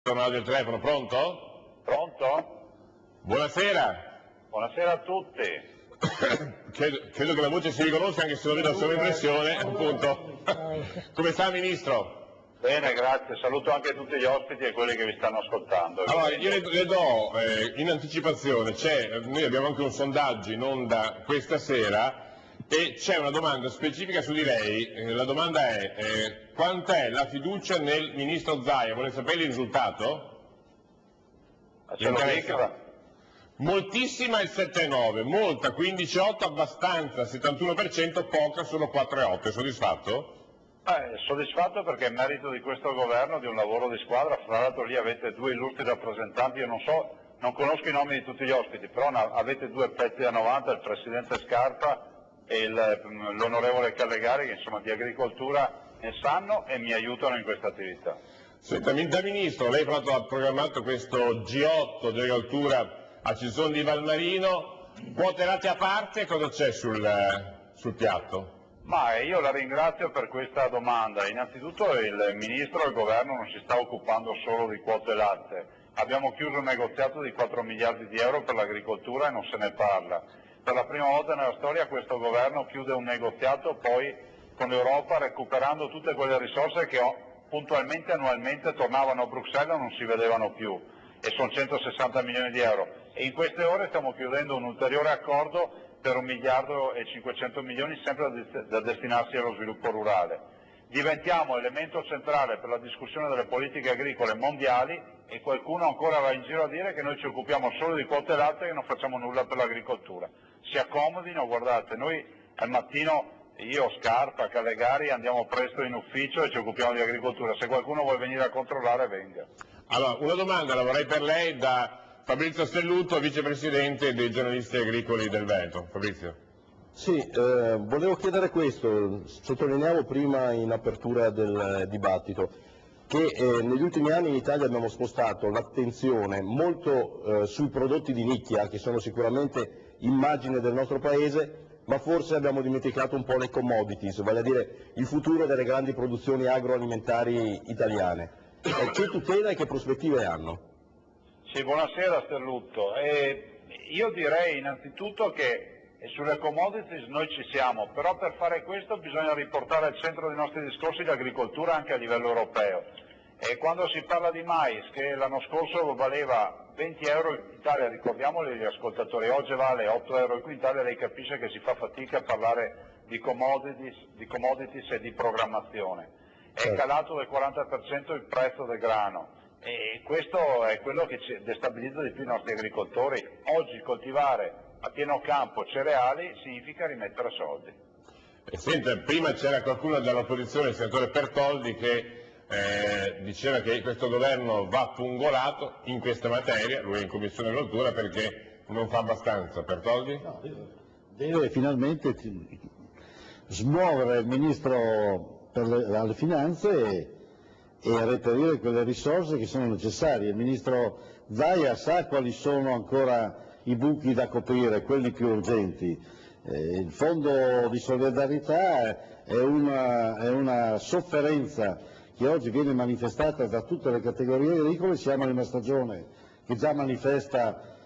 Tornato il telefono, pronto? Pronto? Buonasera. Buonasera a tutti. Credo che la voce si riconosca anche se non vedo la sua impressione, appunto. Come sta, Ministro? Bene, grazie. Saluto anche tutti gli ospiti e quelli che vi stanno ascoltando. Allora, io le do in anticipazione, noi abbiamo anche un sondaggio in onda questa sera e c'è una domanda specifica su di lei. La domanda è quant'è la fiducia nel Ministro Zaia? Vuole sapere il risultato? Ce lo dica? Moltissima il 7,9, molta 15,8, abbastanza 71%, poca solo 4,8. È soddisfatto? Soddisfatto perché è merito di questo governo, di un lavoro di squadra. Fra l'altro lì avete due illustri rappresentanti, io non conosco i nomi di tutti gli ospiti, però avete due petti da 90, il Presidente Scarpa e l'onorevole Callegari, che insomma di agricoltura ne sanno e mi aiutano in questa attività. Senta, da Ministro, lei ha programmato questo G8 di agricoltura a Cisone di Valmarino, quote latte a parte, cosa c'è sul piatto? Ma io la ringrazio per questa domanda. Innanzitutto il Ministro e il Governo non si sta occupando solo di quote latte. Abbiamo chiuso un negoziato di 4 miliardi di euro per l'agricoltura e non se ne parla. Per la prima volta nella storia questo Governo chiude un negoziato poi con l'Europa recuperando tutte quelle risorse che puntualmente annualmente tornavano a Bruxelles e non si vedevano più. E sono 160 milioni di euro. E in queste ore stiamo chiudendo un ulteriore accordo per 1 miliardo e 500 milioni sempre da destinarsi allo sviluppo rurale. Diventiamo elemento centrale per la discussione delle politiche agricole mondiali e qualcuno ancora va in giro a dire che noi ci occupiamo solo di quote latte e che non facciamo nulla per l'agricoltura. Si accomodino, guardate, noi al mattino, io, Scarpa, Callegari, andiamo presto in ufficio e ci occupiamo di agricoltura. Se qualcuno vuole venire a controllare, venga. Allora, una domanda la vorrei per lei da Fabrizio Stelluto, vicepresidente dei giornalisti agricoli del Veneto. Fabrizio. Sì, volevo chiedere questo, sottolineavo prima in apertura del dibattito che negli ultimi anni in Italia abbiamo spostato l'attenzione molto sui prodotti di nicchia, che sono sicuramente immagine del nostro Paese, ma forse abbiamo dimenticato un po' le commodities, vale a dire il futuro delle grandi produzioni agroalimentari italiane. Che tutela e che prospettive hanno? Sì, buonasera Stelluto. Io direi innanzitutto che sulle commodities noi ci siamo, però per fare questo bisogna riportare al centro dei nostri discorsi l'agricoltura anche a livello europeo. E quando si parla di mais, che l'anno scorso valeva 20 euro in Italia, ricordiamoli agli ascoltatori, oggi vale 8 euro il quintale, lei capisce che si fa fatica a parlare di commodities e di programmazione. È calato del 40% il prezzo del grano. E questo è quello che destabilizza di più i nostri agricoltori. Oggi coltivare a pieno campo cereali significa rimettere soldi. Senta, prima c'era qualcuno dall'opposizione, il senatore Pertoldi, che diceva che questo governo va pungolato in questa materia, lui è in Commissione Agricoltura, perché non fa abbastanza. Pertoldi? No, deve finalmente smuovere il Ministro per le Finanze e reperire quelle risorse che sono necessarie. Il Ministro Zaia sa quali sono ancora i buchi da coprire, quelli più urgenti. Il Fondo di solidarietà è una sofferenza che oggi viene manifestata da tutte le categorie agricole. Siamo in una stagione che già manifesta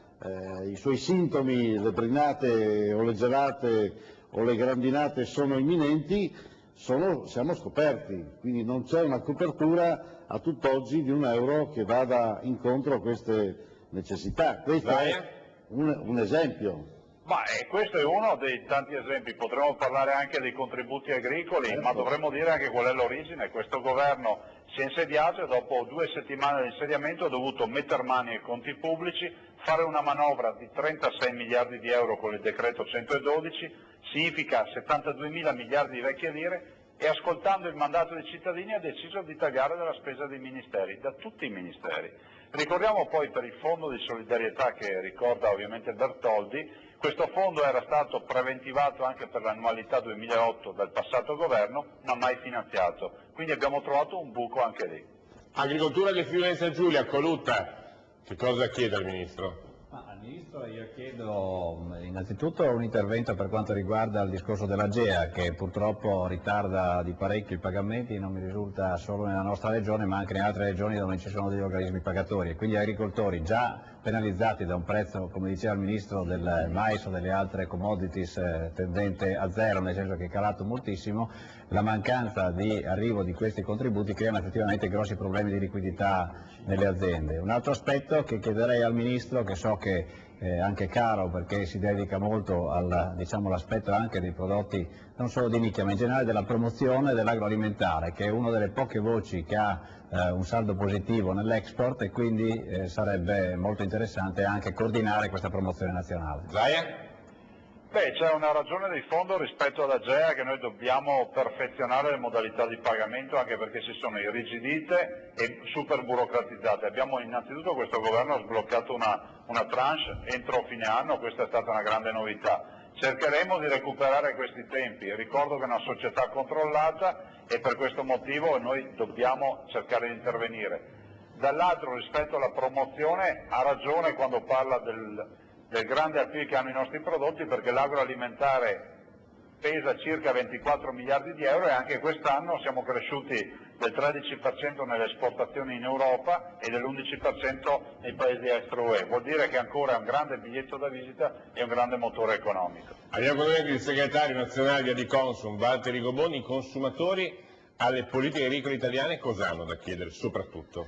i suoi sintomi, le brinate o le gelate o le grandinate sono imminenti. Siamo scoperti, quindi non c'è una copertura a tutt'oggi di €1 che vada incontro a queste necessità. Questo è un esempio. Ma questo è uno dei tanti esempi, potremmo parlare anche dei contributi agricoli, ma dovremmo dire anche qual è l'origine. Questo governo si è insediato e dopo 2 settimane di insediamento ha dovuto mettere mani ai conti pubblici, fare una manovra di 36 miliardi di euro con il decreto 112, significa 72 mila miliardi di vecchie lire, e ascoltando il mandato dei cittadini ha deciso di tagliare dalla spesa dei ministeri, da tutti i ministeri. Ricordiamo poi per il fondo di solidarietà che ricorda ovviamente Bertoldi, questo fondo era stato preventivato anche per l'annualità 2008 dal passato governo, ma mai finanziato, quindi abbiamo trovato un buco anche lì. Agricoltura di Friuli Venezia Giulia, Colutta, che cosa chiede al Ministro? Ministro, io chiedo innanzitutto un intervento per quanto riguarda il discorso dell'Agea, che purtroppo ritarda di parecchio i pagamenti, non mi risulta solo nella nostra regione ma anche in altre regioni dove ci sono degli organismi pagatori, e quindi agricoltori già penalizzati da un prezzo, come diceva il Ministro, del mais o delle altre commodities tendente a zero, nel senso che è calato moltissimo. La mancanza di arrivo di questi contributi crea effettivamente grossi problemi di liquidità nelle aziende. Un altro aspetto che chiederei al Ministro, che so che è anche caro perché si dedica molto all'aspetto anche dei prodotti non solo di nicchia ma in generale della promozione dell'agroalimentare, che è una delle poche voci che ha un saldo positivo nell'export, e quindi sarebbe molto interessante anche coordinare questa promozione nazionale. Zaia? Beh, c'è una ragione di fondo rispetto all'Agea, che noi dobbiamo perfezionare le modalità di pagamento, anche perché si sono irrigidite e super burocratizzate. Innanzitutto questo governo ha sbloccato una tranche entro fine anno, questa è stata una grande novità. Cercheremo di recuperare questi tempi, ricordo che è una società controllata e per questo motivo noi dobbiamo cercare di intervenire. Dall'altro, rispetto alla promozione, ha ragione quando parla del grande appeal che hanno i nostri prodotti, perché l'agroalimentare pesa circa 24 miliardi di euro e anche quest'anno siamo cresciuti del 13% nelle esportazioni in Europa e dell'11% nei paesi extra UE. Vuol dire che ancora è un grande biglietto da visita e un grande motore economico. Abbiamo con noi il segretario nazionale di Adiconsum, Valtteri Goboni. I consumatori alle politiche agricole italiane cosa hanno da chiedere soprattutto?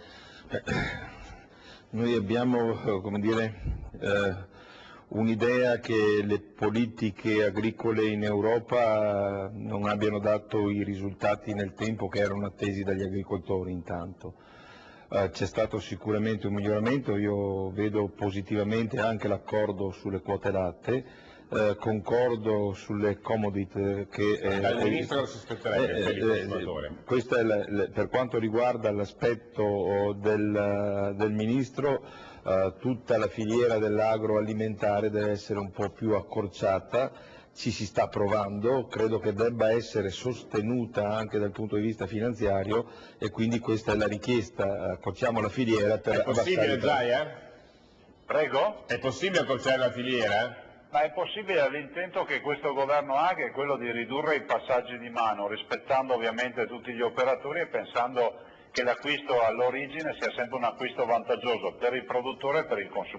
Noi abbiamo, un'idea che le politiche agricole in Europa non abbiano dato i risultati nel tempo che erano attesi dagli agricoltori intanto. C'è stato sicuramente un miglioramento, io vedo positivamente anche l'accordo sulle quote latte, concordo sulle commodity che... Dal Ministro cosa si aspetterebbe per il consumatore? Questo è per quanto riguarda l'aspetto del Ministro. Tutta la filiera dell'agroalimentare deve essere un po' più accorciata, ci si sta provando, credo che debba essere sostenuta anche dal punto di vista finanziario e quindi questa è la richiesta, accorciamo la filiera per... È possibile, Zaia? Prego? È possibile accorciare la filiera? Ma è possibile, l'intento che questo governo ha, che è quello di ridurre i passaggi di mano, rispettando ovviamente tutti gli operatori e pensando che l'acquisto all'origine sia sempre un acquisto vantaggioso per il produttore e per il consumatore.